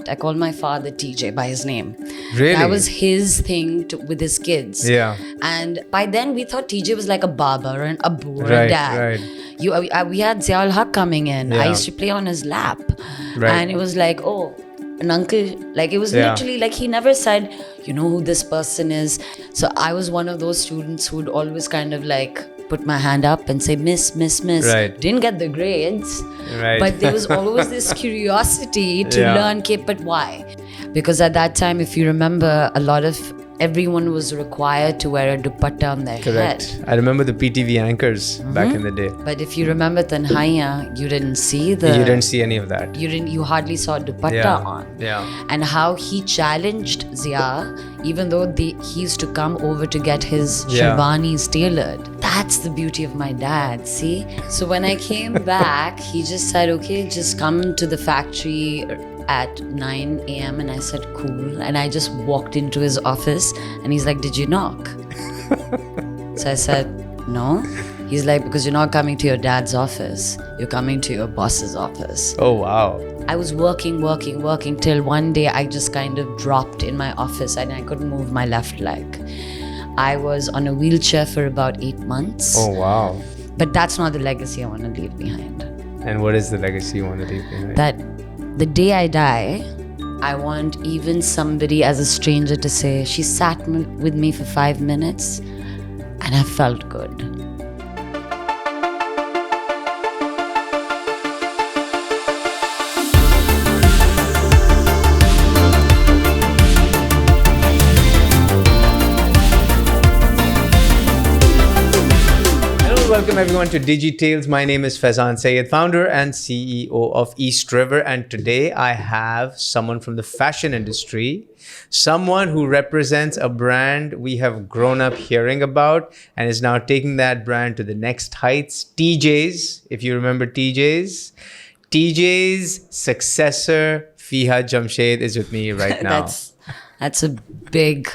fact, I call my father TJ by his name. Really? That was his thing with his kids. Yeah. And by then we thought TJ was like a baba or an abu or a Right, dad. right. We had Ziaul Haq coming in. I Yeah. used to play on his lap. Right. And it was like, oh, an uncle. Like it was Yeah. literally like he never said, you know who this person is. So I was one of those students who would always kind of like put my hand up and say, miss. Right. Didn't get the grades. Right. But there was always this curiosity to Yeah. learn, okay, but why? Because at that time, if you remember, everyone was required to wear a dupatta on their Correct. head. I remember the PTV anchors back in the day. But if you remember Tanhaiya, you didn't see You didn't see any of that. you hardly saw dupatta Yeah. on. Yeah. And how he challenged Zia, even though he used to come over to get his Yeah. sherwanis tailored. That's the beauty of my dad, see? So when I came back, he just said, okay, just come to the factory at 9 a.m. And I said, cool. And I just walked into his office and he's like, did you knock? So I said, no. He's like, because you're not coming to your dad's office. You're coming to your boss's office. Oh, wow. I was working till one day I just kind of dropped in my office and I couldn't move my left leg. I was on a wheelchair for about 8 months. Oh, wow. But that's not the legacy I want to leave behind. And what is the legacy you want to leave behind? That the day I die, I want even somebody as a stranger to say, she sat with me for 5 minutes and I felt good. Welcome everyone to Digitales. My name is Faizan Sayed, founder and CEO of East River, and today I have someone from the fashion industry, someone who represents a brand we have grown up hearing about and is now taking that brand to the next heights. Teejays, if you remember Teejays. Teejays' successor, Feeha Jamshed, is with me right now. That's a big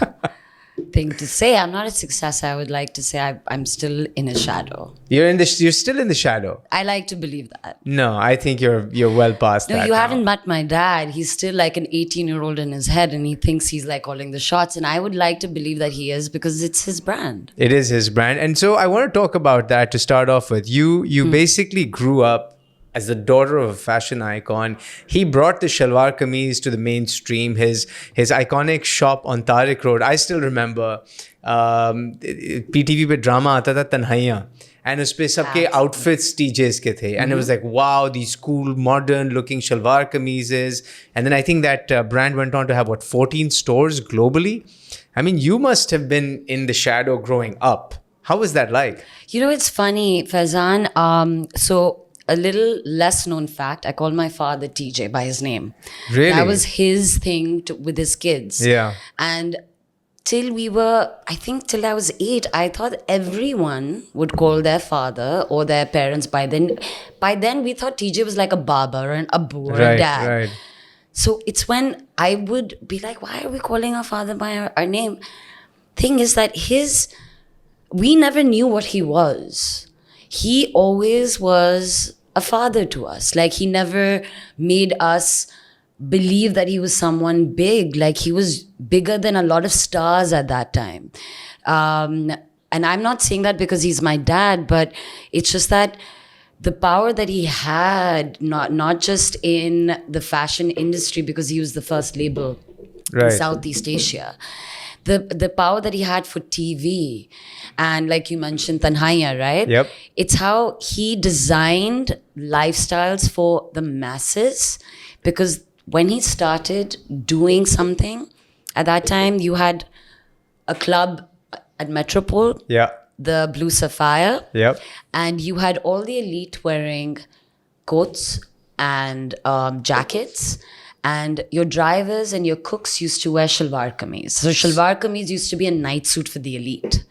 thing to say. I'm not a success. I would like to say I'm still in a shadow. You're still in the shadow. I like to believe that. No, I think you're well past that. No, you now. haven't met my dad. He's still like an 18-year-old in his head and he thinks he's like calling the shots. And I would like to believe that he is because it's his brand. It is his brand. And so I want to talk about that to start off with. You basically grew up as the daughter of a fashion icon. He brought the shalwar kameez to the mainstream. His iconic shop on Tariq Road. I still remember PTV pe drama aata tha Tanhaiya. And uspe sabke outfits Teejays ke the. And it was like, wow, these cool, modern looking shalwar kameezes. And then I think that brand went on to have 14 stores globally. I mean, you must have been in the shadow growing up. How was that like? You know, it's funny, Faizan. So a little less known fact, I call my father TJ by his name. Really? That was his thing with his kids. Yeah. And till I was 8, I thought everyone would call their father or their parents by then. By then, we thought TJ was like a baba or an abu or a dad. Right. So it's when I would be like, why are we calling our father by our name? Thing is that we never knew what he was. He always was a father to us. Like he never made us believe that he was someone big. Like he was bigger than a lot of stars at that time. And I'm not saying that because he's my dad, but it's just that the power that he had, not just in the fashion industry, because he was the first label in Southeast Asia. The power that he had for TV, and like you mentioned, Tanhaiya, right? Yep. It's how he designed lifestyles for the masses, because when he started doing something, at that time you had a club at Metropole, the Blue Sapphire, and you had all the elite wearing coats and jackets. And your drivers and your cooks used to wear shalwar kameez. So shalwar kameez used to be a night suit for the elite.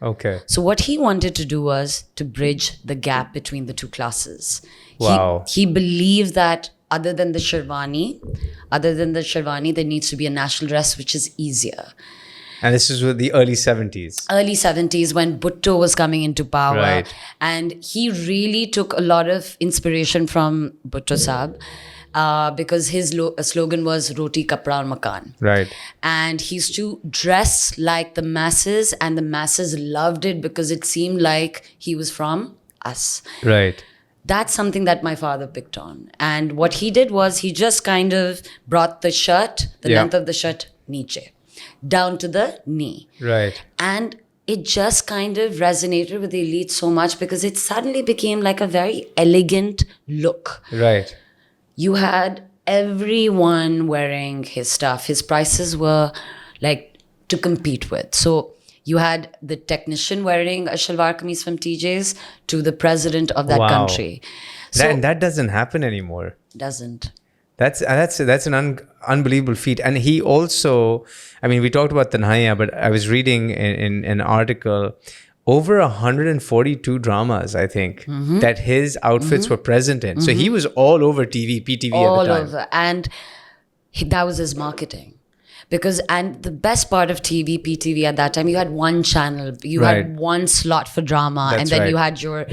Okay. So what he wanted to do was to bridge the gap between the two classes. Wow. He believed that other than the sherwani, there needs to be a national dress, which is easier. And this is with the early 70s. Early 70s when Bhutto was coming into power. Right. And he really took a lot of inspiration from Bhutto Saab. because his slogan was Roti Kapra aur Makan. Right. And he used to dress like the masses, and the masses loved it because it seemed like he was from us. Right. That's something that my father picked on. And what he did was he just kind of brought the shirt, the length of the shirt, niche, down to the knee. Right. And it just kind of resonated with the elite so much because it suddenly became like a very elegant look. Right. You had everyone wearing his stuff. His prices were like to compete with. So you had the technician wearing a shalwar kameez from Teejays to the president of that country. So that doesn't happen anymore. Doesn't. That's an unbelievable feat. And he also, I mean, we talked about Tanhaiya, but I was reading in an article, over 142 dramas, I think, that his outfits were present in. So he was all over TV, PTV all at the time. over. And that was his marketing. And the best part of TV, PTV at that time, you had one channel, you had one slot for drama, and then you had your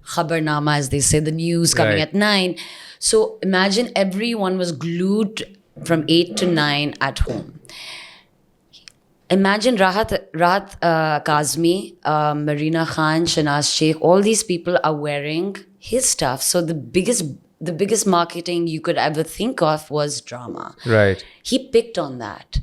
khabarnama, as they say, the news coming at 9. So imagine everyone was glued from 8 to 9 at home. Imagine Rahat Kazmi, Marina Khan, Shanaz Sheikh, all these people are wearing his stuff. So the biggest marketing you could ever think of was drama. Right. He picked on that.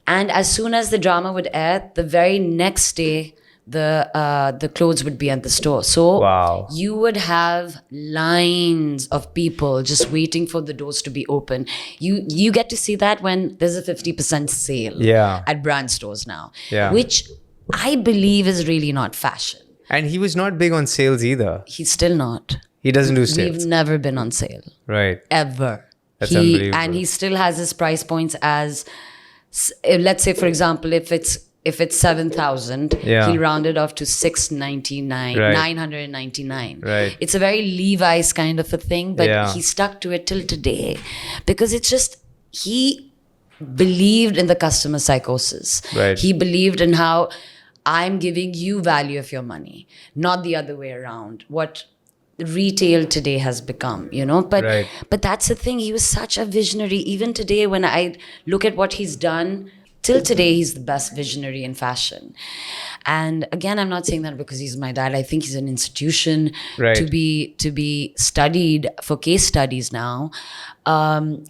And as soon as the drama would air, the very next day, the clothes would be at the store. So you would have lines of people just waiting for the doors to be open. You get to see that when there's a 50% sale at brand stores now, which I believe is really not fashion. And he was not big on sales either. He's still not. He doesn't do sales. We've never been on sale. Right. Ever. That's unbelievable. And he still has his price points as, let's say, for example, if it's 7,000, he'll round it off to 699, 999. Right. It's a very Levi's kind of a thing, but he stuck to it till today because it's just, he believed in the customer psychosis. Right. He believed in how I'm giving you value of your money, not the other way around. What retail today has become, but that's the thing. He was such a visionary. Even today, when I look at what he's done, till today, he's the best visionary in fashion. And again, I'm not saying that because he's my dad. I think he's an institution to be studied for case studies now.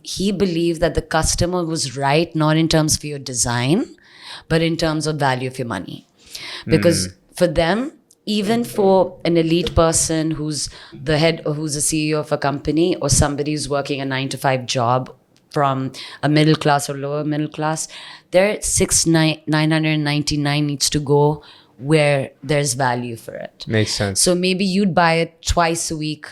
He believed that the customer was right, not in terms of your design, but in terms of value of your money. Because for them, even for an elite person who's the head or who's the CEO of a company, or somebody who's working a 9-to-5 job from a middle class or lower middle class, their 999 needs to go where there's value for it. Makes sense. So maybe you'd buy it twice a week.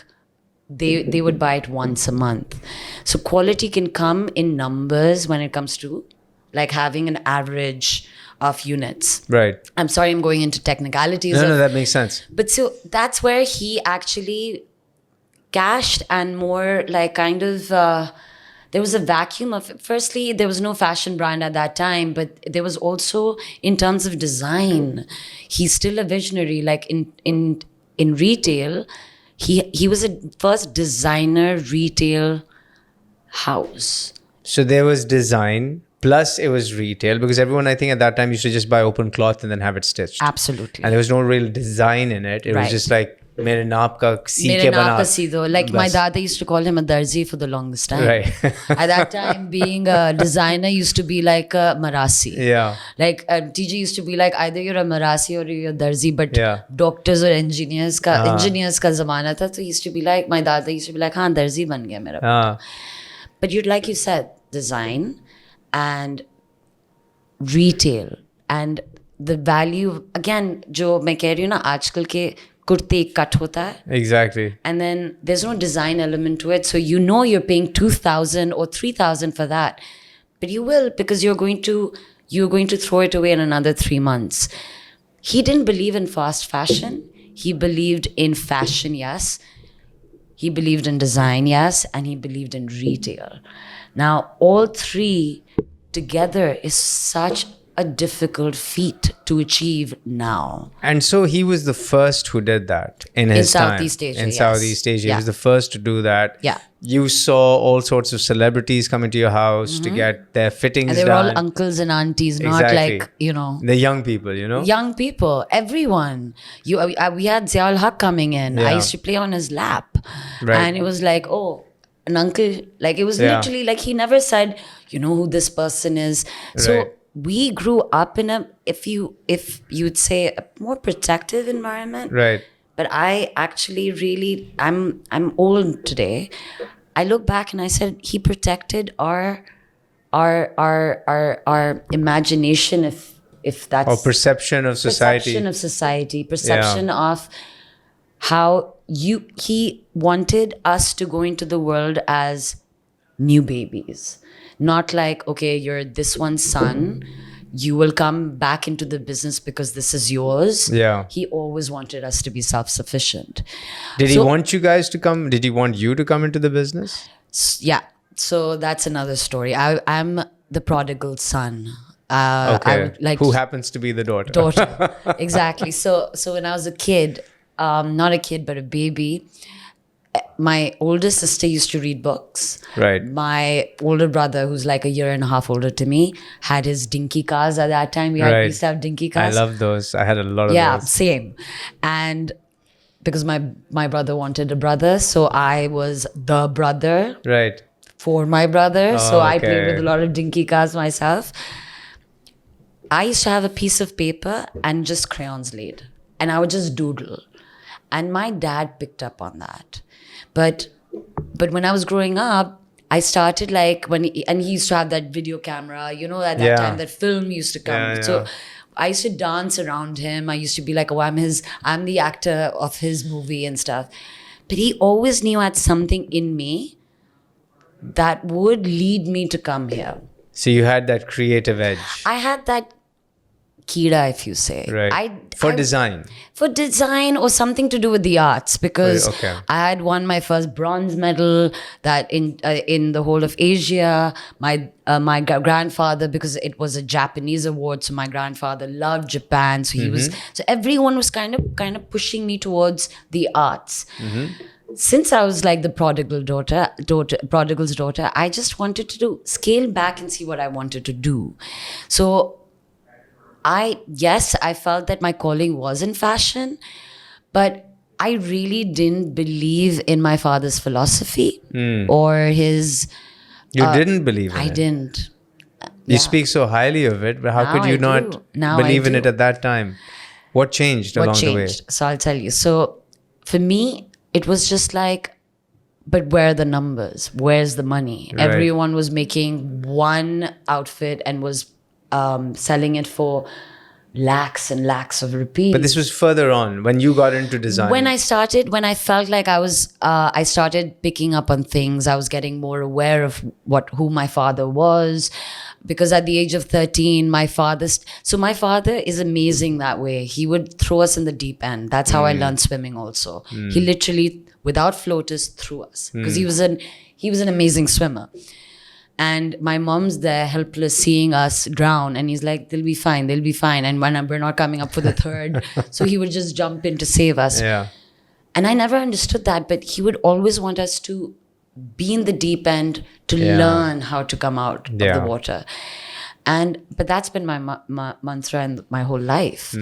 They would buy it once a month. So quality can come in numbers when it comes to like having an average of units. Right. I'm sorry, I'm going into technicalities. No, that makes sense. But so that's where he actually cashed, and more like kind of, there was a vacuum of, firstly, there was no fashion brand at that time, but there was also in terms of design. He's still a visionary. Like in retail, he was a first designer retail house. So there was design, plus it was retail, because everyone, I think at that time, used to just buy open cloth and then have it stitched. Absolutely. And there was no real design in it. It was just like, mere naap ka see ke bana. See do. Like my dada used to call him a darzi for the longest time. Right. At that time, being a designer used to be like a marasi. Yeah. Like TJ used to be like, either you're a marasi or you're a darzi, but doctors or engineers ka zamana tha. So he used to be like, my dada used to be like, haan, darzi ban gaya mera beta. But like you said, design and retail and the value, again, jo main keh rahi hu na, aajkal ke kurte cut hota hai. Exactly. And then there's no design element to it. So you're paying 2,000 or 3,000 for that. But you will, because you're going to throw it away in another 3 months. He didn't believe in fast fashion. He believed in fashion, yes. He believed in design, yes. And he believed in retail. Now, all three together is such a difficult feat to achieve now. And so he was the first who did that in his time. Southeast Asia, in Southeast Asia. He was the first to do that. Yeah. you saw all sorts of celebrities come into your house to get their fittings And they were done. all uncles and aunties, not Exactly. like, you know, The young people, young people, everyone. We had Ziaul Haq coming in. I Yeah. used to play on his lap. Right. And it was like, oh, an uncle. Like, it was Yeah. literally like, he never said, you know who this person is. So Right. we grew up in a, if you'd say, a more protective environment. Right. But I actually really, I'm old today. I look back and I said, he protected our imagination, if that's Or perception of society. perception of society, perception of how he wanted us to go into the world as new babies, not like, okay, you're this one's son, you will come back into the business because this is yours. Yeah. He always wanted us to be self-sufficient. Did he So- want you guys to come? Did he want you to come into the business? Yeah. So that's another story. I'm the prodigal son. I Okay. would like Who happens to be the daughter? daughter. Exactly. So when I was a kid, not a kid but a baby, my older sister used to read books. Right. My older brother, who's like a year and a half older to me, had his dinky cars at that time. We used to have dinky I cars. love those. I had a lot of Yeah, those. same. And because my brother wanted a brother, so I was the brother Right. for my brother. So I played Okay. with a lot of dinky cars myself. I used to have a piece of paper and just crayons laid, and I would just doodle. And my dad picked up on that. But when I was growing up, I started like and he used to have that video camera, you know, at that Yeah. time that film used to come. Yeah, So yeah. I used to dance around him. I used to be like, oh, I'm the actor of his movie and stuff. But he always knew I had something in me that would lead me to come here. So you had that creative edge. I had that kira, if you say. Right. For design. For design or something to do with the arts, because Okay. I had won my first bronze medal that in the whole of Asia. My grandfather, because it was a Japanese award, so my grandfather loved Japan. So he was, so everyone was kind of pushing me towards the arts. Since I was like the prodigal's daughter, I just wanted to scale back and see what I wanted to do. So I felt that my calling was in fashion, but I really didn't believe in my father's philosophy or his. You didn't believe in I it. didn't. You speak so highly of it, but how Now could you I not do. Now I believe in do. it at that time? What changed along What the way? changed? So I'll tell you. So for me, it was just like, but where are the numbers? Where's the money? Right. Everyone was making one outfit and was selling it for lakhs and lakhs of rupees. But this was further on when you got into design. When I felt like I started picking up on things. I was getting more aware of who my father was, because at the age of 13, my father is amazing that way. He would throw us in the deep end. That's how I learned swimming also. He literally, without floaters, threw us because he was an amazing swimmer. And my mom's there helpless seeing us drown, and he's like, they'll be fine. And when we're not coming up for the third, so he would just jump in to save us. Yeah. And I never understood that, but he would always want us to be in the deep end to Yeah. learn how to come out of Yeah. the water. But that's been my mantra and my whole life.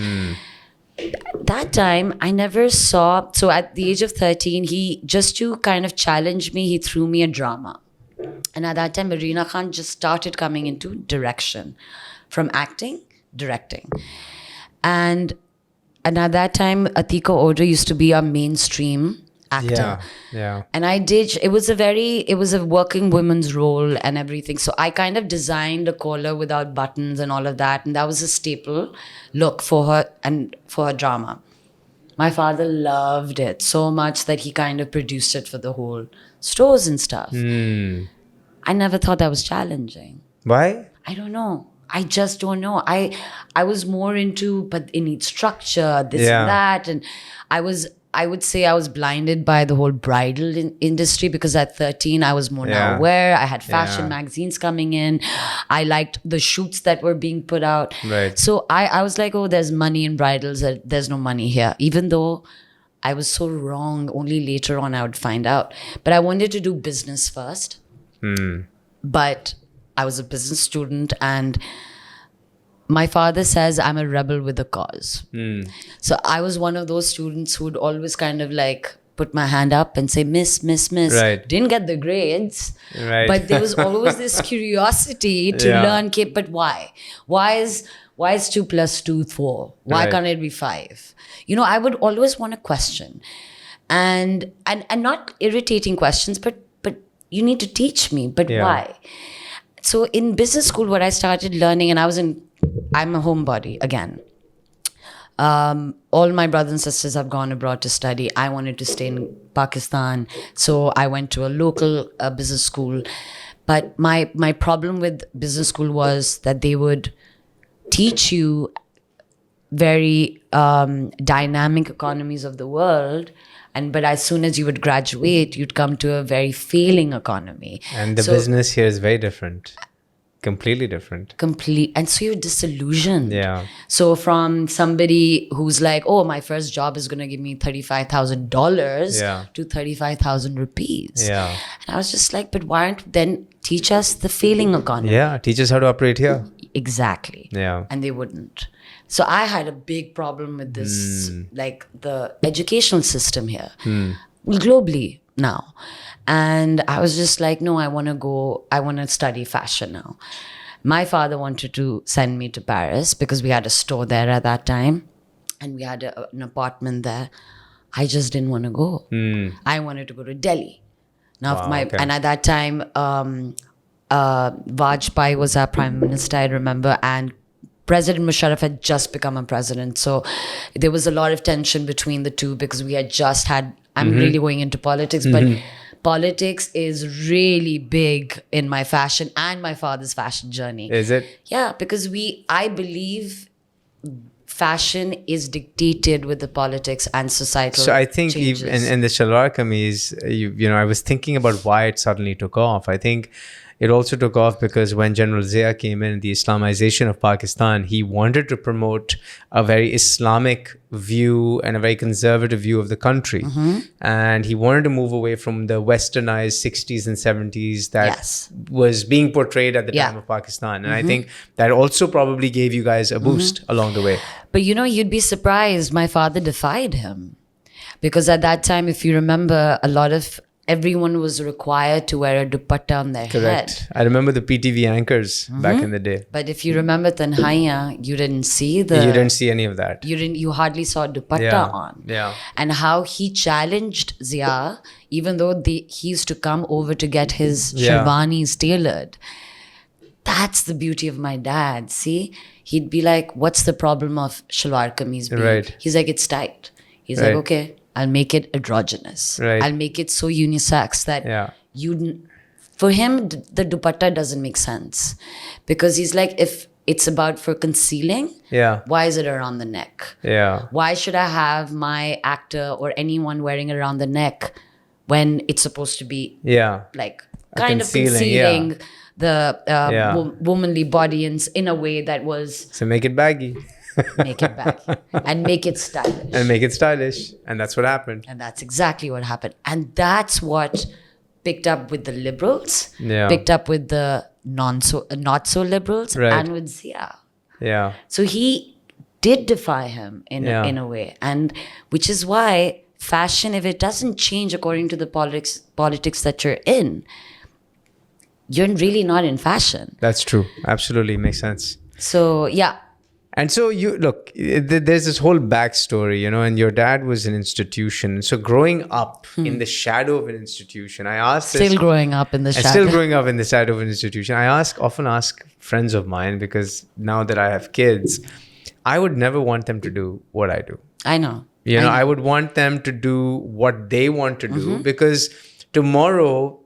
That time I never saw, so at the age of 13, he, just to kind of challenge me, he threw me a drama. And at that time, Marina Khan just started coming into direction, from acting, directing. And at that time, Atika Order used to be our mainstream actor. Yeah. And it was a working woman's role and everything. So I kind of designed a collar without buttons and all of that. And that was a staple look for her and for her drama. My father loved it so much that he kind of produced it for the whole stores and stuff. I never thought that was challenging. Why? I don't know. I just don't know. I was more into, but it needs structure, this Yeah. and that. And I would say I was blinded by the whole bridal industry, because at 13, I was more now Yeah. aware. I had fashion Yeah. magazines coming in. I liked the shoots that were being put out. Right. So I was like, oh, there's money in bridals. There's no money here. Even though I was so wrong. Only later on I would find out. But I wanted to do business first. But I was a business student, and my father says I'm a rebel with a cause. So I was one of those students who would always kind of like put my hand up and say, miss. Right. Didn't get the grades. Right. But there was always this curiosity to learn. But why? Why is 2 + 2 4? Why Right. can't it be 5? You know, I would always want to question. And not irritating questions, but you need to teach me. But why? So in business school, what I started learning, and I'm a homebody again. All my brothers and sisters have gone abroad to study. I wanted to stay in Pakistan, so I went to a local business school. But my problem with business school was that they would teach you very dynamic economies of the world, but as soon as you would graduate, you'd come to a very failing economy. And the business here is very different. Completely different. And so you're disillusioned. Yeah. So from somebody who's like, oh, my first job is going to give me $35,000 to 35,000 rupees. Yeah. And I was just like, but why aren't then teach us the failing economy? Yeah. Teach us how to operate here. Exactly. Yeah. And they wouldn't. So I had a big problem with this, like the educational system here, globally now. And I was just like, no, I want to study fashion now. My father wanted to send me to Paris because we had a store there at that time. And we had an apartment there. I just didn't want to go. I wanted to go to Delhi. Now, and at that time, Vajpayee was our prime minister, I remember, and President Musharraf had just become a president. So there was a lot of tension between the two because we had just had, I'm really going into politics, but politics is really big in my fashion and my father's fashion journey. Is it? Yeah, because I believe fashion is dictated with the politics and societal So I think changes. in the Shalwar Kameez, you know, I was thinking about why it suddenly took off. I think it also took off because when General Zia came in, the Islamization of Pakistan, he wanted to promote a very Islamic view and a very conservative view of the country. And he wanted to move away from the westernized 60s and 70s that was being portrayed at the time of Pakistan. And I think that also probably gave you guys a boost along the way. But you know, you'd be surprised. My father defied him. Because at that time, if you remember, everyone was required to wear a dupatta on their head. I remember the PTV anchors back in the day. But if you remember Tanhaiya, you didn't see You didn't see any of that. You hardly saw dupatta on. Yeah. And how he challenged Zia, even though he used to come over to get his sherwanis tailored. That's the beauty of my dad. See, he'd be like, "What's the problem of shalwar kameez being?" Right. He's like, "It's tight." He's like, "Okay, I'll make it androgynous. Right. I'll make it so unisex that for him, the dupatta doesn't make sense. Because he's like, if it's about for concealing, why is it around the neck? Yeah. Why should I have my actor or anyone wearing it around the neck when it's supposed to be like kind of concealing the womanly body in a way that was... So make it baggy. Make it baggy and make it stylish. And that's what happened. And that's exactly what happened. And that's what picked up with the liberals, picked up with the not so liberals, and with Zia. Yeah. So he did defy him in a way. And which is why fashion, if it doesn't change according to the politics that you're in, you're really not in fashion. That's true. Absolutely. Makes sense. So, yeah. And so there's this whole backstory, you know, and your dad was an institution. So growing up in the shadow of an institution, I asked Still growing up in the shadow. Still growing up in the shadow of an institution. I often ask friends of mine, because now that I have kids, I would never want them to do what I do. I know. You know, I would want them to do what they want to do, because tomorrow,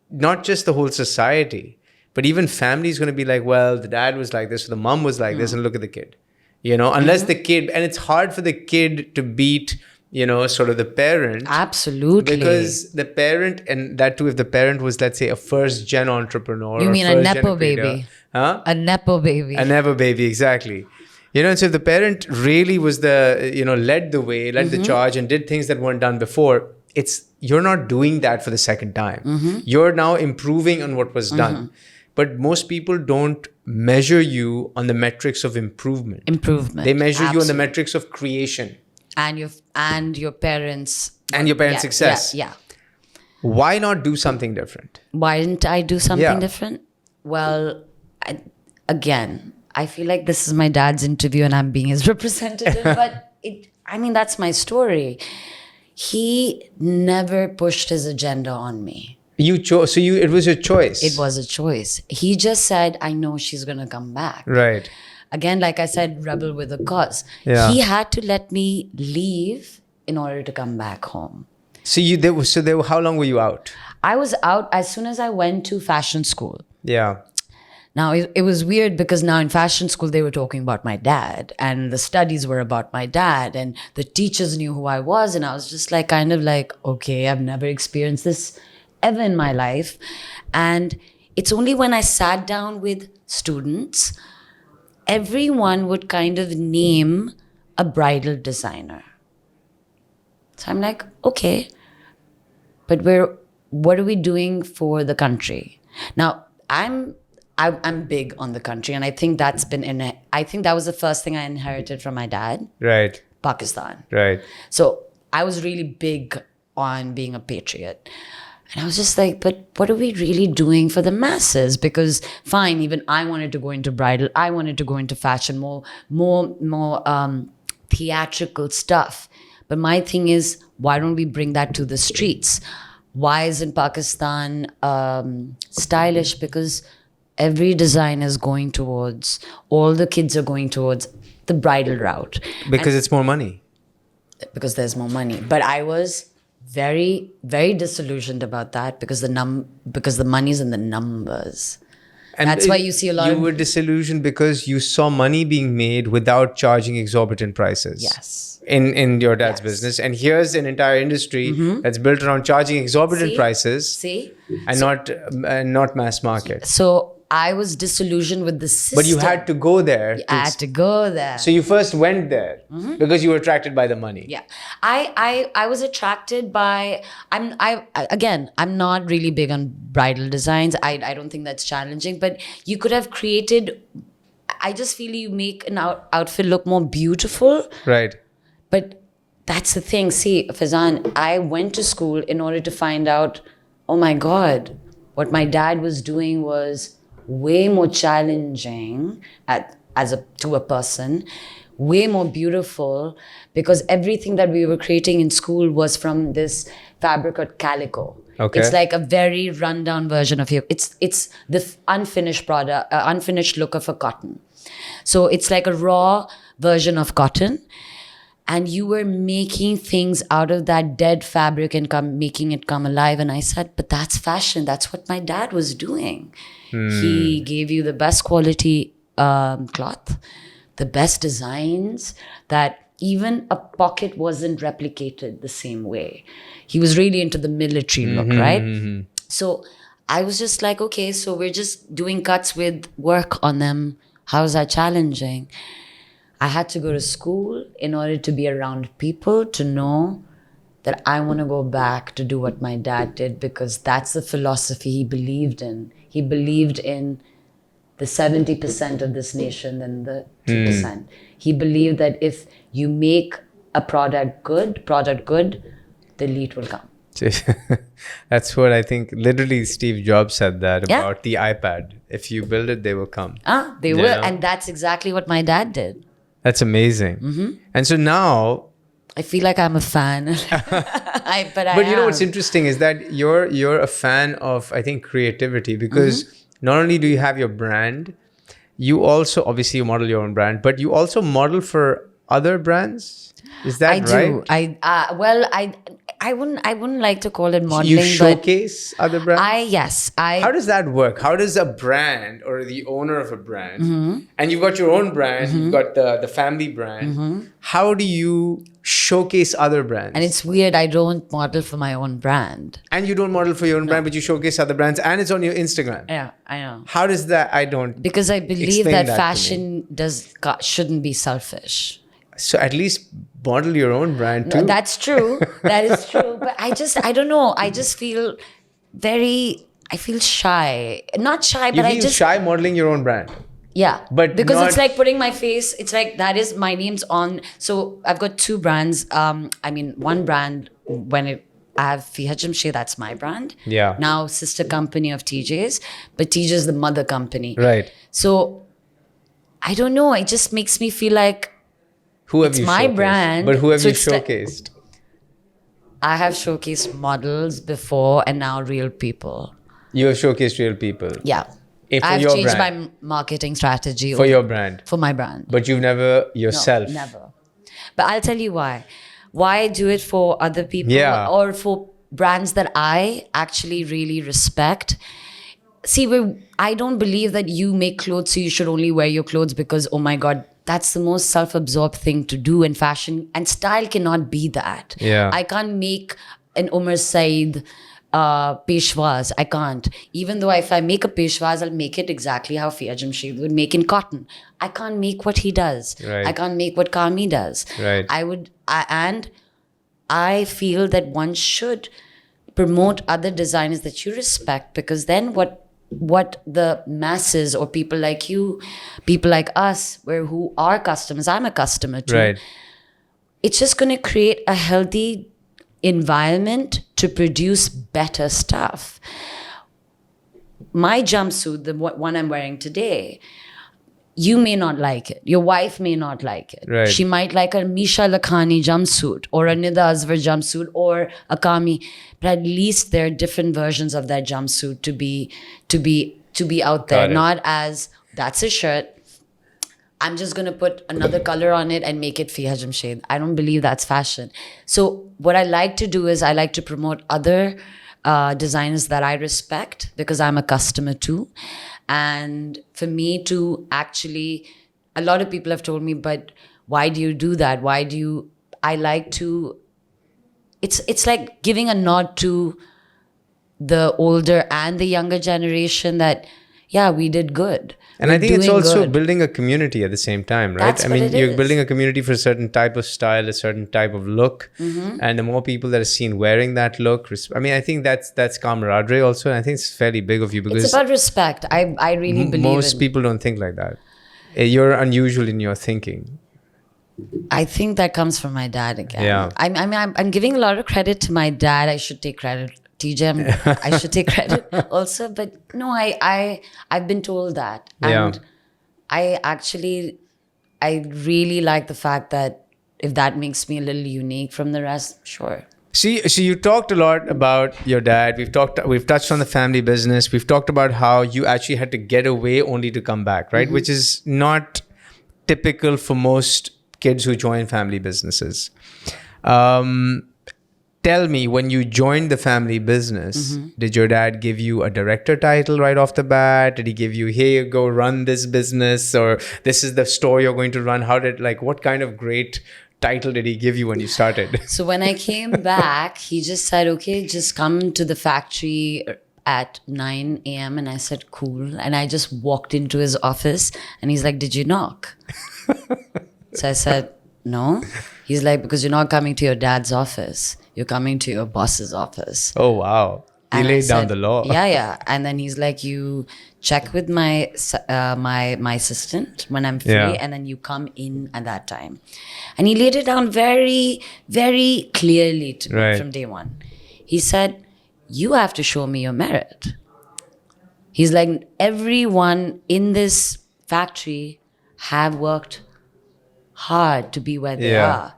not just the whole society, but even family is going to be like, well, the dad was like this, or the mom was like this, and look at the kid. You know, unless the kid, and it's hard for the kid to beat, you know, sort of the parent. Absolutely. Because the parent, and that too, if the parent was, let's say, a first-gen entrepreneur. You mean a Nepo baby? Huh? A Nepo baby. A Nepo baby, exactly. And so if the parent really was led the way, led the charge and did things that weren't done before, you're not doing that for the second time. You're now improving on what was done. But most people don't measure you on the metrics of improvement. They measure you on the metrics of creation. And your parents. And your parents' success. Yeah. Why not do something different? Why didn't I do something different? Well, I feel like this is my dad's interview and I'm being his representative, but that's my story. He never pushed his agenda on me. You chose, so it was your choice. It was a choice. He just said, I know she's going to come back. Right. Again, like I said, rebel with a cause. Yeah. He had to let me leave in order to come back home. So how long were you out? I was out as soon as I went to fashion school. Yeah. Now, it was weird because now in fashion school, they were talking about my dad and the studies were about my dad and the teachers knew who I was. And I was just kind of like, okay, I've never experienced this ever in my life. And it's only when I sat down with students, everyone would kind of name a bridal designer. So I'm like, okay, but what are we doing for the country? Now, I'm big on the country, and I think that was the first thing I inherited from my dad. Right. Pakistan. Right. So I was really big on being a patriot. And I was just like, but what are we really doing for the masses? Because fine, even I wanted to go into bridal. I wanted to go into fashion, more theatrical stuff. But my thing is, why don't we bring that to the streets? Why isn't Pakistan stylish? Because every design is going towards, all the kids are going towards the bridal route. Because it's more money. Because there's more money. But I was very, very disillusioned about that because the money's in the numbers. And that's why you see a lot You were disillusioned because you saw money being made without charging exorbitant prices. Yes. In your dad's business. And here's an entire industry that's built around charging exorbitant prices. And not mass market. So I was disillusioned with the system. But you had to go there. I had to go there. So you first went there because you were attracted by the money. Yeah. I was attracted by, I'm not really big on bridal designs. I don't think that's challenging, but you could have created, I just feel you make an outfit look more beautiful. Right. But that's the thing. See, Faizan, I went to school in order to find out, oh my God, what my dad was doing was way more challenging to a person, way more beautiful, because everything that we were creating in school was from this fabric or calico. Okay. It's like a very rundown version of it's the unfinished product, unfinished look of a cotton. So it's like a raw version of cotton. And you were making things out of that dead fabric and making it come alive. And I said, but that's fashion. That's what my dad was doing. He gave you the best quality cloth, the best designs, that even a pocket wasn't replicated the same way. He was really into the military look, right? So I was just like, okay, so we're just doing cuts with work on them. How is that challenging? I had to go to school in order to be around people, to know that I want to go back to do what my dad did, because that's the philosophy he believed in. He believed in the 70% of this nation and the 2%. He believed that if you make a product good, the elite will come. That's what I think. Literally, Steve Jobs said that about the iPad. If you build it, they will come. They will. And that's exactly what my dad did. That's amazing. And so now, I feel like I'm a fan. But you know what's interesting is that you're a fan of, I think, creativity, because not only do you have your brand, you also, obviously you model your own brand, but you also model for other brands. Is that right? I do. I wouldn't like to call it You modeling, but showcase other brands? How I does that work? How does a brand or the owner of a brand, Mm-hmm. and you've got your own brand, you've got the family brand, how do you showcase other brands? and it's weird. I don't model for my own brand. And you don't model for your own brand, but you showcase other brands, and it's on your Instagram. Yeah, I know. How does that? I don't. Because I believe Explain that that to me. fashion shouldn't be selfish. So at least model your own brand too. That's true. That is true. But I don't know. I just feel I feel shy. Not shy, You but I feel just, shy modeling your own brand. yeah. But because not- it's like putting my face, it's like that is my name's on. So I've got two brands. One brand I have Feeha Jamshed, that's my brand. Yeah. Now sister company of Teejays, but Teejays is the mother company. Right. So I don't know. It just makes me feel like Who have it's you my showcased? brand, But who have so you it's like- showcased? I have showcased models before and now real people. You have showcased real people. Yeah. For I've your changed brand. my marketing strategy For your brand. for my brand. But you've never yourself. No, never. But I'll tell you why. Why I do it for other people Yeah. or for brands that I actually really respect. See, I don't believe that you make clothes so you should only wear your clothes because, oh my God, that's the most self-absorbed thing to do in fashion. And style cannot be that. Yeah. I can't make an Umar Saeed peshwaz. I can't. Even though if I make a peshwaz, I'll make it exactly how Feeha Jamshed would make in cotton. I can't make what he does. Right. I can't make what Kami does. Right. And I feel that one should promote other designers that you respect, because then what the masses or people like you, people like us, who are customers, I'm a customer too. Right. It's just going to create a healthy environment to produce better stuff. My jumpsuit, the one I'm wearing today, you may not like it. Your wife may not like it. Right. She might like a Misha Lakhani jumpsuit or a Nida Azwar jumpsuit or a Kami. But at least there are different versions of that jumpsuit to be out there. Got it. Not as that's a shirt, I'm just going to put another color on it and make it Feeha Jamshed. I don't believe that's fashion. So what I like to do is I like to promote other designers that I respect because I'm a customer too. And for me to actually, a lot of people have told me, but why do you do that? I like to, it's like giving a nod to the older and the younger generation that, yeah, we did good. And I We're think it's doing also good. building a community at the same time, right? That's I what mean, it you're is. building a community for a certain type of style, a certain type of look. Mm-hmm. And the more people that are seen wearing that look, I think that's camaraderie also. And I think it's fairly big of you because It's about respect. I really believe most in. people don't think like that. You're unusual in your thinking. I think that comes from my dad again. Yeah. I'm giving a lot of credit to my dad. I should take credit. TJ, I should take credit also. But no, I've been told that. And Yeah. I really like the fact that if that makes me a little unique from the rest, sure. See, you talked a lot about your dad. We've touched on the family business. We've talked about how you actually had to get away only to come back, right? Which is not typical for most kids who join family businesses. Tell me, when you joined the family business, did your dad give you a director title right off the bat? Did he give you, here you go, run this business, or this is the store you're going to run? What kind of great title did he give you when you started? So when I came back, he just said, okay, just come to the factory at 9 a.m. And I said, cool. And I just walked into his office and he's like, did you knock? So I said, no. He's like, because you're not coming to your dad's office. You're coming to your boss's office. Oh, wow. He And I laid down said, the law. Yeah. And then he's like, you check with my assistant when I'm free, Yeah. and then you come in at that time. And he laid it down very, very clearly to me Right. from day one. He said, you have to show me your merit. He's like, everyone in this factory have worked hard to be where they Yeah. are.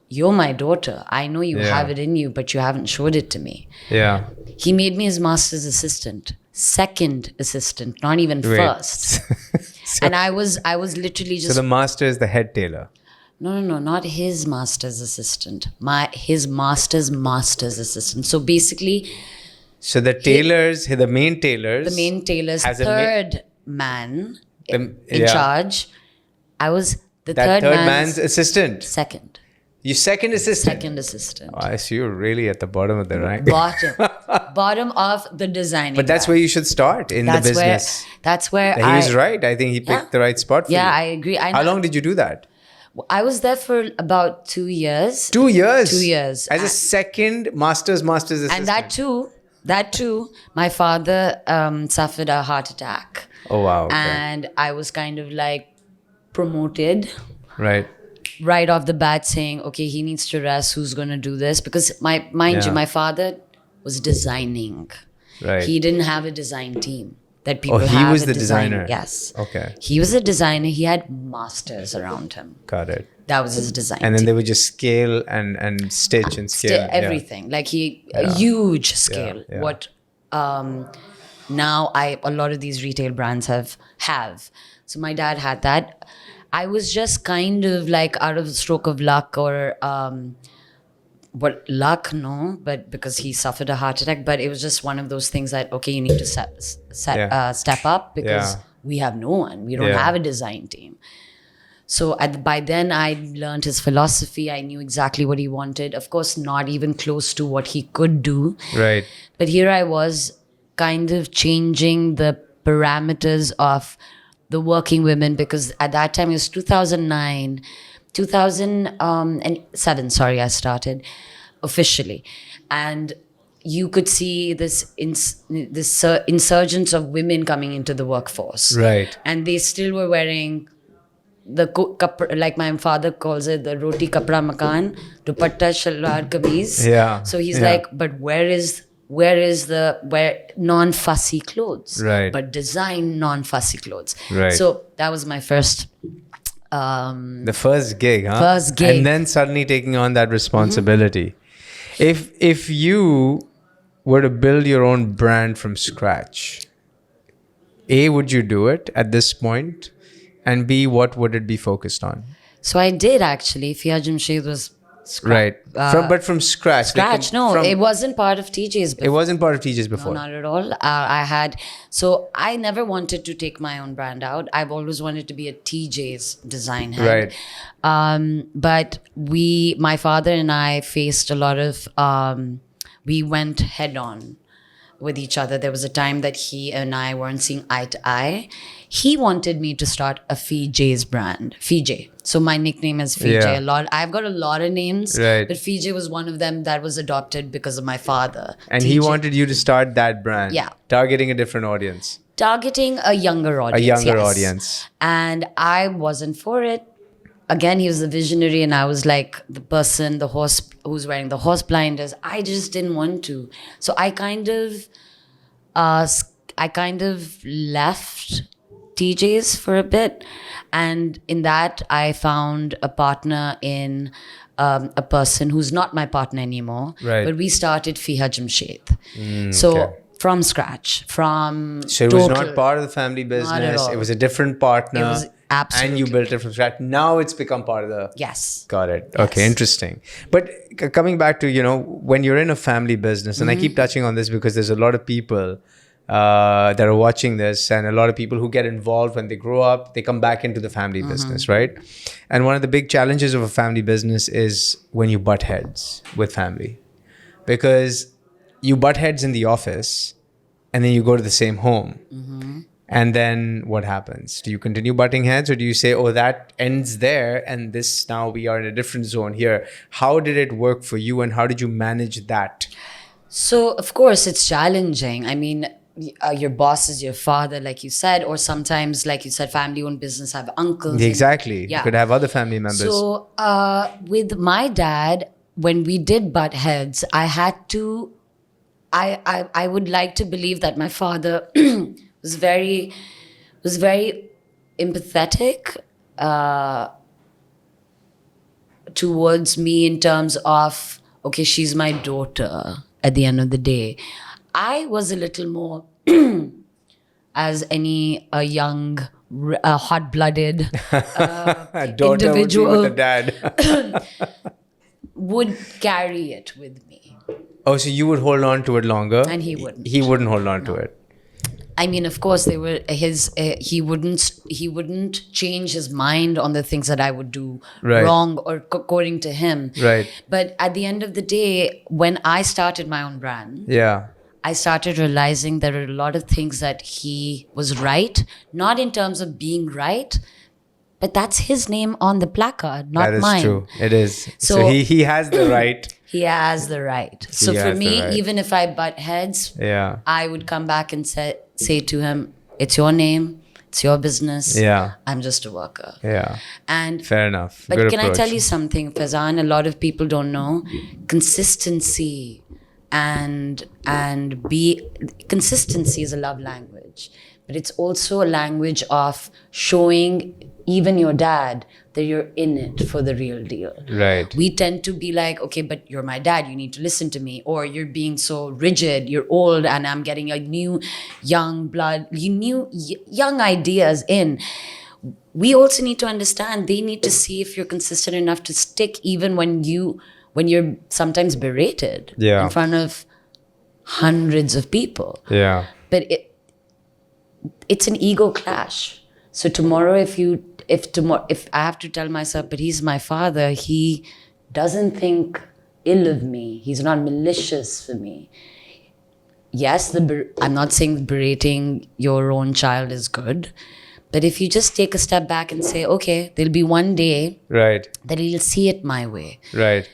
You're my daughter. I know you Yeah. have it in you, but you haven't showed it to me. Yeah. He made me his master's assistant, second assistant, not even Wait. first. And I was literally So just the master is the head tailor. No, not his master's assistant. His master's assistant. So basically, So the tailors, the main tailors, the main tailor's has third man in yeah. charge. I was the that third man's assistant. second. You second assistant. Second assistant. Oh, I see you're really at the bottom of the rank. Bottom of the designing. But that's where you should start in the business. That's where He was right. I think he picked the right spot for you. Yeah, I agree. How long did you do that? I was there for about 2 years. 2 years? 2 years. As a second master's assistant. And that too, my father suffered a heart attack. Oh, wow. Okay. And I was kind of like promoted. Right off the bat saying, okay, he needs to rest. Who's going to do this? Because mind you, my father was designing. Right. He didn't have a design team that people he have. was the designer. Yes. Okay. He was a designer. He had masters around him. Got it. That was his design And then team. they would just scale and stitch and scale. Everything. Like a huge scale. Yeah. What now a lot of these retail brands have. So my dad had that. I was just kind of like out of the stroke of luck or but because he suffered a heart attack. But it was just one of those things that, okay, you need to step up because we have no one. We don't have a design team. So by then I learned his philosophy. I knew exactly what he wanted. Of course, not even close to what he could do. Right. But here I was kind of changing the parameters of the working women, because at that time it was 2007, I started officially. And you could see this insurgence of women coming into the workforce. Right. And they still were wearing like my father calls it, the roti kapra makan, dupatta shalwar kameez. Yeah. So he's like, but where is non-fussy clothes, right? But design non-fussy clothes, right? So that was my first, the first gig, huh? First gig, and then suddenly taking on that responsibility. If you were to build your own brand from scratch, A, would you do it at this point, and B, what would it be focused on? So I did actually. Feeha Jamshed was. Right. From scratch. It wasn't part of Teejays before. It wasn't part of Teejays before. No, not at all. I never wanted to take my own brand out. I've always wanted to be a Teejays design head. Right. But my father and I faced a lot of, we went head on with each other. There was a time that he and I weren't seeing eye to eye. He wanted me to start a Teejays brand, Feeha. So my nickname is Feeha. I've got a lot of names, right. But Feeha was one of them that was adopted because of my father. And he wanted you to start that brand, targeting a different audience. Targeting a younger audience. Audience. And I wasn't for it. Again, he was the visionary, and I was like the horse who's wearing the horse blinders. I just didn't want to. So I kind of left Teejays for a bit, and in that I found a partner in a person who's not my partner anymore. Right. But we started Feeha Jamshed. From scratch, So it was not part of the family business. It was a different partner. It was absolutely. And you built it from scratch. Now it's become part of the. Yes. Got it. Yes. Okay, interesting. But coming back to, when you're in a family business, and I keep touching on this because there's a lot of people that are watching this, and a lot of people who get involved when they grow up, they come back into the family business, right? And one of the big challenges of a family business is when you butt heads with family, because you butt heads in the office and then you go to the same home. And then what happens? Do you continue butting heads, or do you say, oh, that ends there and this, now we are in a different zone here? How did it work for you, and how did you manage that? So, of course, it's challenging. I mean, your boss is your father, like you said, or sometimes, like you said, family-owned business have uncles. Exactly. You could have other family members. So, with my dad, when we did butt heads, I had to... I would like to believe that my father was very empathetic towards me in terms of, okay, she's my daughter at the end of the day. I was a little more as any young, hot-blooded Daughter would be individual with the dad. would carry it with me. Oh, so you would hold on to it longer? And he wouldn't. He wouldn't hold on to it. I mean, of course, they were his. He wouldn't change his mind on the things that I would do Right. wrong or according to him. Right. But at the end of the day, when I started my own brand, Yeah. I started realizing there are a lot of things that he was right, not in terms of being right, but that's his name on the placard, not That is mine. true. It is. So, So- he has the right. He has the right. So He for has the me, right. even if I butt heads, Yeah. I would come back and say to him, "It's your name, it's your business. Yeah. I'm just a worker." Yeah. And Fair enough. but Good can approach. I tell you something, Faizan? A lot of people don't know consistency consistency is a love language, but it's also a language of showing even your dad that you're in it for the real deal. Right. We tend to be like, okay, but you're my dad, you need to listen to me, or you're being so rigid, you're old, and I'm getting a new young blood, young ideas in. We also need to understand they need to see if you're consistent enough to stick even when you're sometimes berated Yeah. in front of hundreds of people. Yeah. But it's an ego clash. So tomorrow, if I have to tell myself, but he's my father, he doesn't think ill of me. He's not malicious for me. Yes, I'm not saying berating your own child is good, but if you just take a step back and say, okay, there'll be one day Right. that he'll see it my way. Right.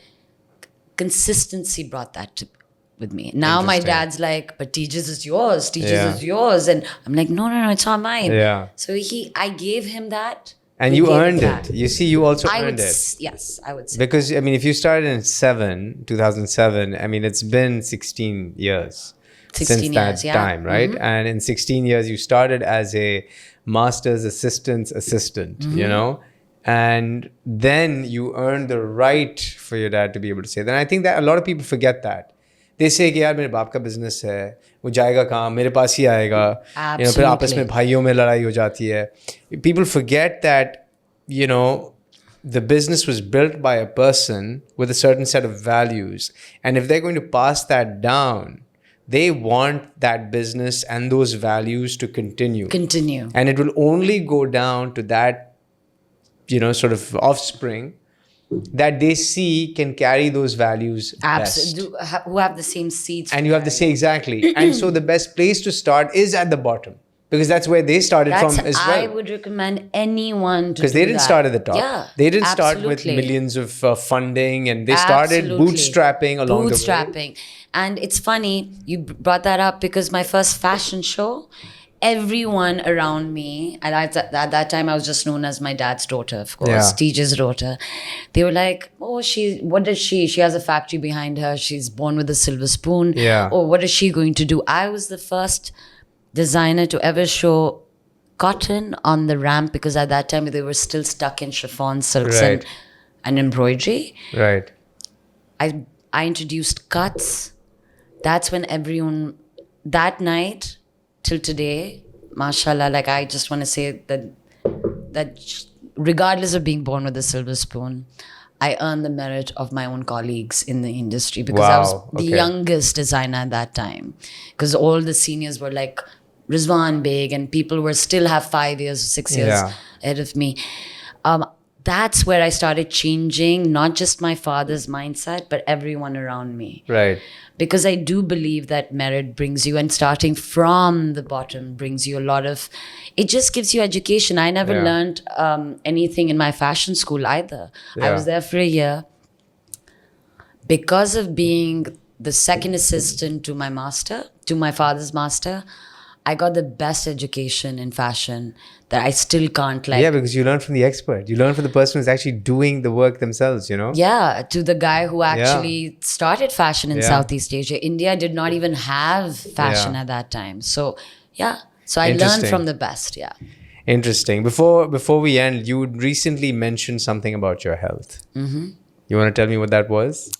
Consistency brought that with me. Now my Interesting. dad's like, but Teejays is yours. Teejays Yeah. is yours. And I'm like, no, it's not mine. Yeah. So I gave him that. And he you gave earned back. it. You see, you also I earned would, it. yes, I would say. Because, I mean, if you started in 2007, I mean, it's been 16 years 16 since that years, yeah. time, right? And in 16 years, you started as a master's assistant, you know? And then you earned the right for your dad to be able to say that. And I think that a lot of people forget that. They say कि यार मेरे बाप का business है, वो जाएगा कहाँ, मेरे पास ही आएगा, you know, फिर आपस में भाइयों में लड़ाई हो जाती है. People forget that, you know, the business was built by a person with a certain set of values. And if they're going to pass that down, they want that business and those values to continue. And it will only go down to that, you know, sort of offspring that they see can carry those values best. Who have the same seeds. And you have the same, exactly. And so the best place to start is at the bottom. Because that's where they started from as well. I would recommend anyone to do that. Because they didn't start at the top. Yeah, they didn't start with millions of funding, and they started bootstrapping along the way. And it's funny, you brought that up because my first fashion show, everyone around me, and at that time I was just known as my dad's daughter, of course, Teejays' daughter. They were like, oh, what does she? She has a factory behind her. She's born with a silver spoon. Yeah. Oh, what is she going to do? I was the first designer to ever show cotton on the ramp because at that time they were still stuck in chiffon silks and embroidery. Right. I introduced cuts. That's when everyone, that night till today, mashallah, like I just want to say that regardless of being born with a silver spoon, I earned the merit of my own colleagues in the industry because I was the youngest designer at that time. Because all the seniors were like Rizwan Beg and people were still have 5 years, 6 years ahead of me. That's where I started changing not just my father's mindset, but everyone around me. Right. Because I do believe that merit brings you, and starting from the bottom brings you a lot of, it just gives you education. I never learned anything in my fashion school either. I was there for a year. Because of being the second assistant to my father's master, I got the best education in fashion that I still can't like. Yeah, because you learn from the expert. You learn from the person who's actually doing the work themselves, you know? Yeah, to the guy who actually started fashion in Southeast Asia. India did not even have fashion at that time. So, So I learned from the best, Interesting. Before we end, you recently mentioned something about your health. Mm-hmm. You want to tell me what that was?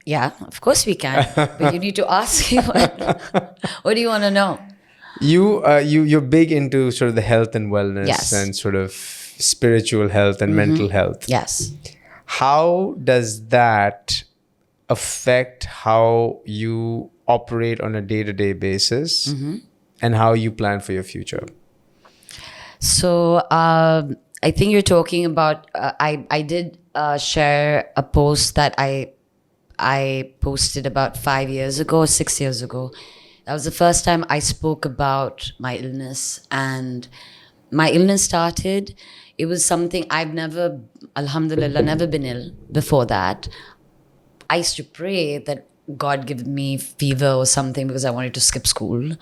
Yeah, of course we can. But you need to ask me what do you want to know? You're big into sort of the health and wellness Yes. and sort of spiritual health and mental health. Yes. How does that affect how you operate on a day-to-day basis and how you plan for your future? So I think you're talking about. I did share a post that I posted about 5 years ago, 6 years ago. That was the first time I spoke about my illness, and my illness started. It was something I've never, alhamdulillah, never been ill before that. I used to pray that God give me fever or something because I wanted to skip school,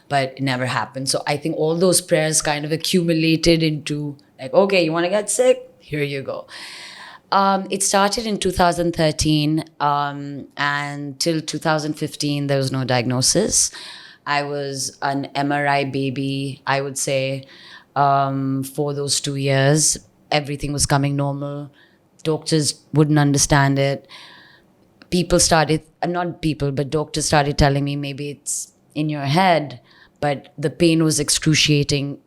but it never happened. So I think all those prayers kind of accumulated into like, okay, you want to get sick? Here you go. It started in 2013, and till 2015, there was no diagnosis. I was an MRI baby, I would say, for those 2 years. Everything was coming normal. Doctors wouldn't understand it. Doctors started telling me maybe it's in your head, but the pain was excruciating.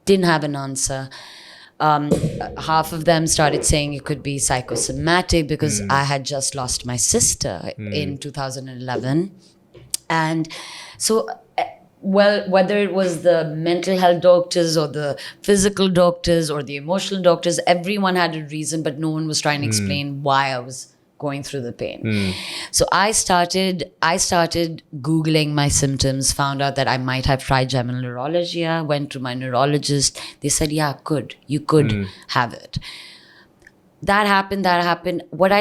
Didn't have an answer. Half of them started saying it could be psychosomatic because I had just lost my sister in 2011. And so, whether it was the mental health doctors or the physical doctors or the emotional doctors, everyone had a reason, but no one was trying to explain why I was going through the pain. So I started Googling my symptoms, found out that I might have trigeminal neuralgia, went to my neurologist. They said, yeah, you could have it. That happened. What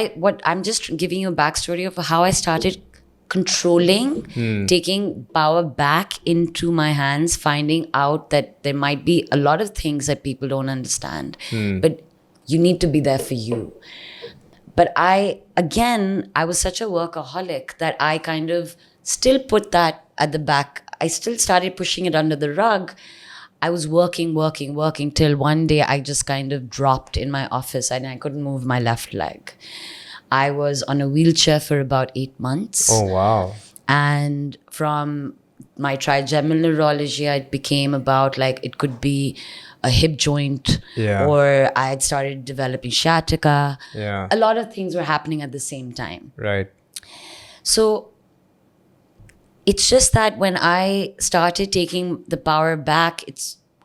I'm just giving you a backstory of how I started controlling, taking power back into my hands, finding out that there might be a lot of things that people don't understand, but you need to be there for you. But I was such a workaholic that I kind of still put that at the back. I still started pushing it under the rug. I was working till one day I just kind of dropped in my office and I couldn't move my left leg. I was on a wheelchair for about 8 months. Oh, wow. And from my trigeminal neuralgia, it became about like it could be a hip joint, or I had started developing sciatica. Yeah. A lot of things were happening at the same time. Right. So it's just that when I started taking the power back,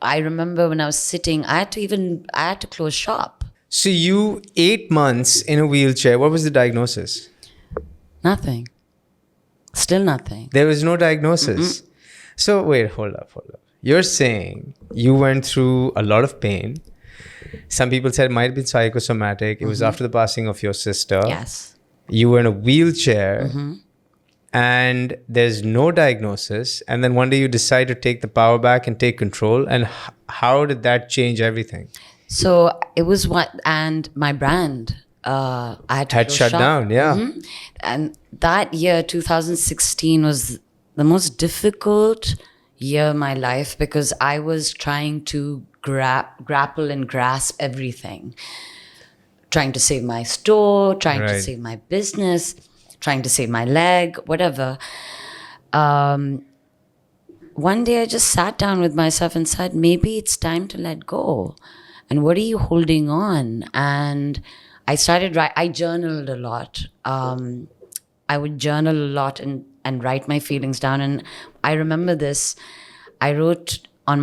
I remember when I was sitting, I had to close shop. So you 8 months in a wheelchair. What was the diagnosis? Nothing. Still nothing. There was no diagnosis. So wait, hold up. You're saying you went through a lot of pain. Some people said it might have been psychosomatic. It was after the passing of your sister. Yes. You were in a wheelchair and there's no diagnosis. And then one day you decide to take the power back and take control. And how did that change everything? So it was and my brand, I had shut down. Yeah. And that year, 2016, was the most difficult year of my life because I was trying to grapple and grasp everything. Trying to save my store, trying to save my business, trying to save my leg, whatever. One day I just sat down with myself and said, maybe it's time to let go. And what are you holding on? And I started I journaled a lot. I would journal a lot and write my feelings down. And I remember this. I wrote on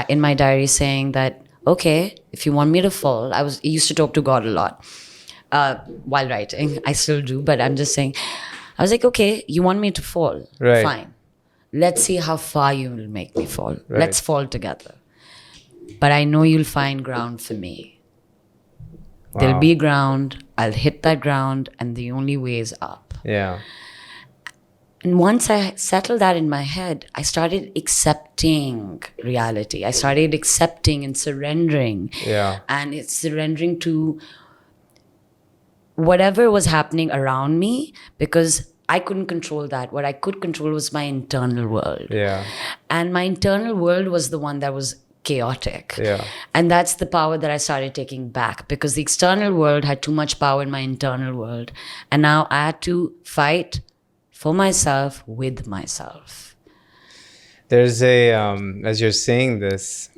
in my diary saying that, okay, if you want me to fall, I used to talk to God a lot while writing. I still do, but I'm just saying, I was like, okay, you want me to fall? Right. Fine. Let's see how far you will make me fall. Right. Let's fall together. But I know you'll find ground for me. Wow. There'll be ground. I'll hit that ground, and the only way is up. Yeah. And once I settled that in my head, I started accepting reality. I started accepting and surrendering. Yeah. And it's surrendering to whatever was happening around me because I couldn't control that. What I could control was my internal world. Yeah. And my internal world was the one that was chaotic. Yeah. And that's the power that I started taking back because the external world had too much power in my internal world. And now I had to fight for myself with myself. There's as you're saying this,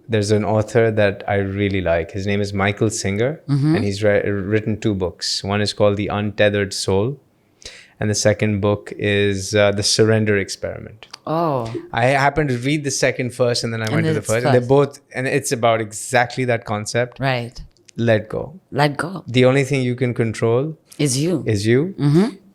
there's an author that I really like. His name is Michael Singer, and he's written 2 books. One is called The Untethered Soul, and the second book is The Surrender Experiment. Oh. I happened to read the second first, and then I went to the first. And they're both, and it's about exactly that concept. Right. Let go. Let go. The only thing you can control Is you.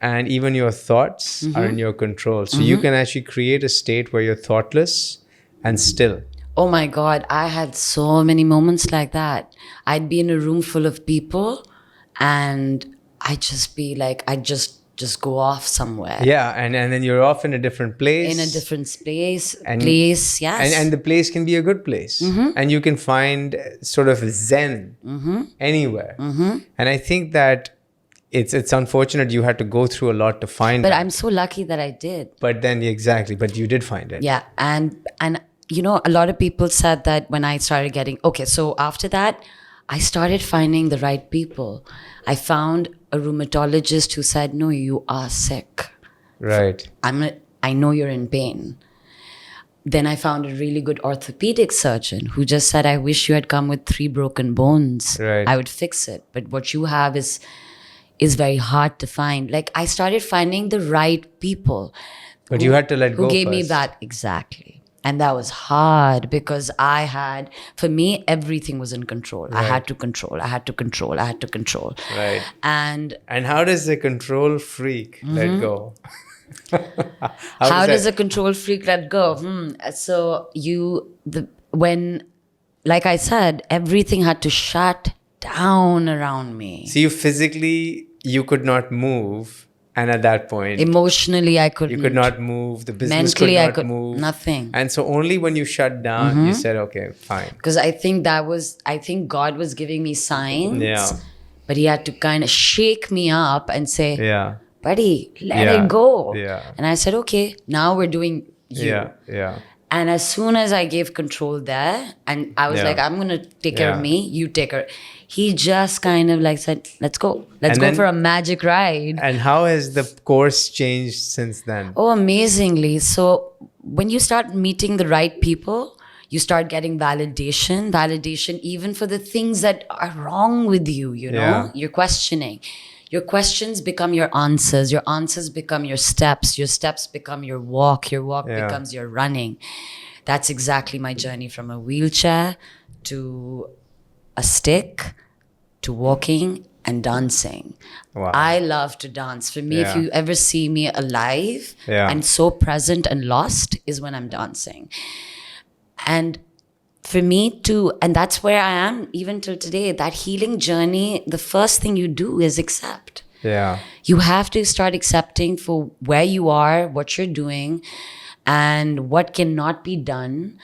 And even your thoughts are in your control. So you can actually create a state where you're thoughtless and still. Oh my God, I had so many moments like that. I'd be in a room full of people and I'd just be like, I'd just go off somewhere. Yeah, and then you're off in a different place. In a different place, yes. And the place can be a good place. And you can find sort of zen anywhere. And I think that it's unfortunate you had to go through a lot to find it. But I'm so lucky that I did. But then, exactly, but you did find it. Yeah, and you know, a lot of people said that when I started getting, so after that, I started finding the right people. I found a rheumatologist who said, no, you are sick. Right. I know you're in pain. Then I found a really good orthopedic surgeon who just said, I wish you had come with 3 broken bones. Right. I would fix it. But what you have is very hard to find. Like, I started finding the right people. But you had to let go Who gave me first. that, exactly. And that was hard because for me, everything was in control. Right. I had to control. Right. And how does a control freak let go? how does a control freak let go? So when, like I said, everything had to shut down around me. See, you could not move. And at that point, emotionally, I couldn't. You could not move. The business Mentally, could not move. Nothing. And so only when you shut down, you said, okay, fine. Because I think God was giving me signs. Yeah. But he had to kind of shake me up and say, yeah, buddy, let it go. Yeah. And I said, okay, now we're doing you. Yeah, yeah. And as soon as I gave control there, and I was like, I'm going to take care of me, you take her. He just kind of like said, let's go. Let's go for a magic ride. And how has the course changed since then? Oh, amazingly. So when you start meeting the right people, you start getting validation even for the things that are wrong with you, you know? Yeah. You're questioning. Your questions become your answers become your steps become your walk becomes your running. That's exactly my journey from a wheelchair to a stick to walking and dancing. Wow. I love to dance. For me, if you ever see me alive and so present and lost is when I'm dancing. And for me too, and that's where I am even till today, that healing journey, the first thing you do is accept. Yeah. You have to start accepting for where you are, what you're doing, and what cannot be done.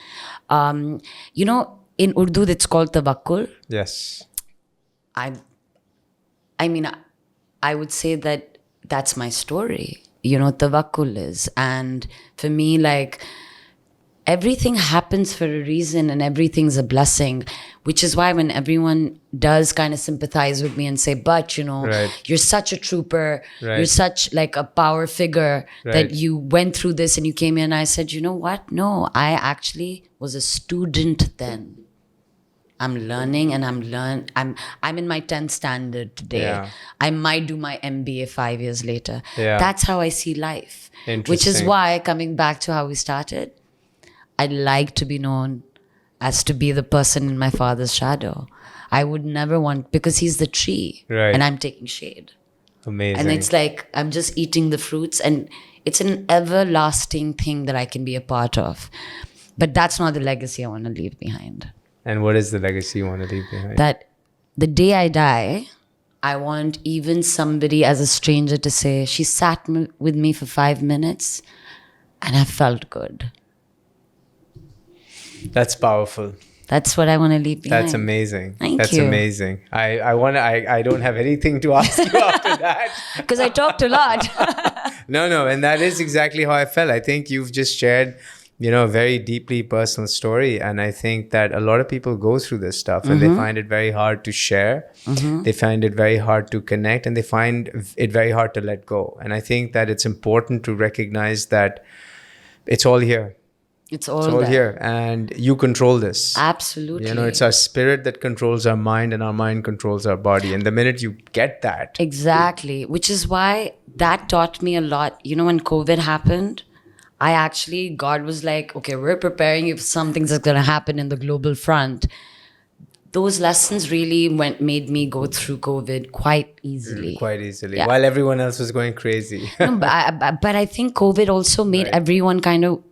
You know, in Urdu, it's called tawakkul. Yes. I mean, I would say that that's my story. You know, tawakkul is. And for me, like, everything happens for a reason and everything's a blessing, which is why when everyone does kind of sympathize with me and say, but, you know, you're such a trooper, you're such like a power figure that you went through this and you came in. I said, you know what? No, I actually was a student then. I'm learning and I'm in my 10th standard today. Yeah. I might do my MBA 5 years later. Yeah. That's how I see life. Which is why, coming back to how we started, I'd like to be known as to be the person in my father's shadow. I would never want, because he's the tree and I'm taking shade. Amazing. And it's like, I'm just eating the fruits and it's an everlasting thing that I can be a part of. But that's not the legacy I want to leave behind. And what is the legacy you want to leave behind? That the day I die, I want even somebody as a stranger to say, she sat with me for 5 minutes and I felt good. That's powerful. That's what I want to leave behind. That's amazing. Thank you. Amazing. I don't have anything to ask you after that. Because I talked a lot. No. And that is exactly how I felt. I think you've just shared, a very deeply personal story. And I think that a lot of people go through this stuff and they find it very hard to share. They find it very hard to connect and they find it very hard to let go. And I think that it's important to recognize that it's all here. It's all, It's all there. here, and you control this. Absolutely. You know, it's our spirit that controls our mind, and our mind controls our body. And the minute you get that, Exactly. Which is why that taught me a lot. You know, when COVID happened, God was like, okay, we're preparing you for something that's going to happen in the global front. Those lessons really made me go through COVID quite easily. quite easily, Yeah. while everyone else was going crazy. No, but I think COVID also made everyone kind of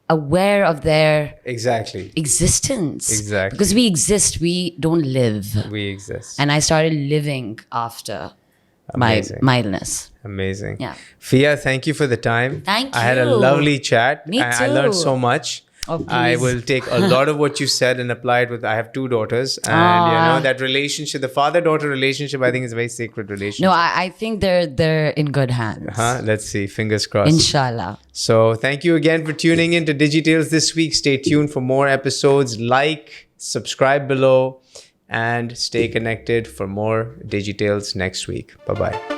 aware of their Exactly. existence. Exactly. Because we exist, we don't live. We exist. And I started living after Amazing. my illness. Amazing. Yeah. Feeha, thank you for the time. Thank I had a you. lovely chat. Me I learned too. so much. Oh, I please. will take a lot of what you said and apply it with. I have 2 daughters, and you know that relationship, the father-daughter relationship, I think is a very sacred relationship. No, I think they're in good hands. Let's see. Fingers crossed. Inshallah. So thank you again for tuning in to Digitales this week. Stay tuned for more episodes. Like, subscribe below, and stay connected for more Digitales next week. Bye-bye.